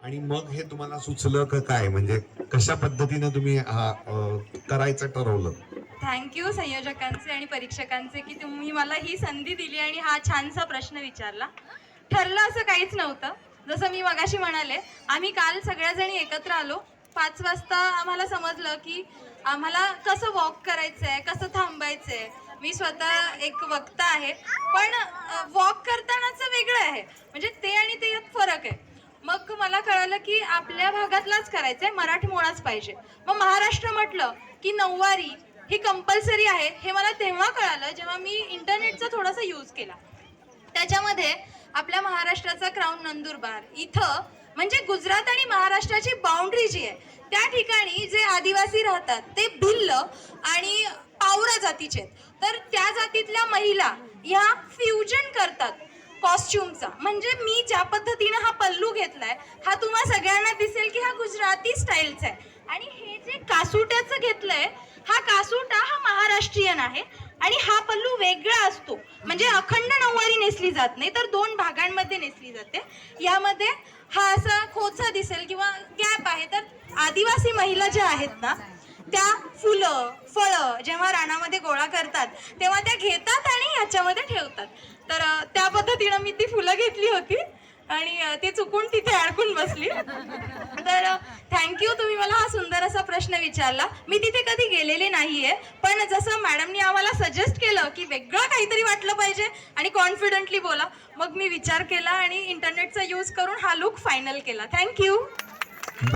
आणि मग हे तुम्हाला सुचलं का काय, म्हणजे कशा पद्धतीनं तुम्ही हा करायचं ठरवलं? थँक्यू संयोजकांचे आणि परीक्षकांचे की तुम्ही मला ही संधी दिली आणि हा छानसा प्रश्न विचारला. ठरलं असं काहीच नव्हतं. जसं मी मगाशी म्हणाले, आम्ही काल सगळ्याजणी एकत्र आलो. 5 वाजता आम्हाला समजलं की आम्हाला कसं वॉक करायचंय, कसं थांबायचंय. मी स्वतः एक वक्ता आहे, पण वॉक करतानाचं वेगळं आहे. म्हणजे ते आणि ते यात फरक आहे. मग मला कळालं की आपल्या भागातलाच करायचंय, मराठमोळाच पाहिजे. मग महाराष्ट्र म्हटलं की नऊवारी ही कंपल्सरी आहे. हे मला तेव्हा कळालं जेव्हा मी इंटरनेटचा थोडासा यूज केला. त्याच्यामध्ये आपल्या महाराष्ट्राचा क्राऊन नंदुरबार इथं म्हणजे गुजरात आणि महाराष्ट्राची बाउंड्री जी आहे त्या ठिकाणी जे आदिवासी राहतात ते भिल्ल आणि पावरा जातीचे आहेत. तर त्या जातीतल्या महिला ह्या फ्युजन करतात कॉस्ट्युमचा. म्हणजे मी ज्या पद्धतीने हा पल्लू घेतलाय हा तुम्हा सगळ्यांना दिसेल की हा गुजराती स्टाईलचा आहे. आणि हे जे कासुट्याचं घेतलंय हा कासुटा हा महाराष्ट्रीयन आहे. आणि हा पल्लू वेगळा असतो. म्हणजे अखंड नऊवारी नेसली जात नाही, तर 2 भागांमध्ये नेसली जाते. यामध्ये हा असा खोचा दिसेल किंवा गॅप आहे. तर आदिवासी महिला ज्या आहेत ना त्या फुलं फळं जेव्हा रानामध्ये गोळा करतात तेव्हा त्या घेतात आणि ह्याच्यामध्ये ठेवतात. तर त्या पद्धतीनं मी ती फुलं घेतली होती आणि ती चुकून तिथे अडकून बसली. तर थँक्यू, तुम्ही मला हा सुंदर असा प्रश्न विचारला. मी तिथे कधी गेलेले नाहीये, पण जसं मॅडमनी आम्हाला सजेस्ट केलं की वेगळं काहीतरी वाटलं पाहिजे आणि कॉन्फिडंटली बोला, मग मी विचार केला आणि इंटरनेटचा यूज करून हा लुक फायनल केला. थँक्यू.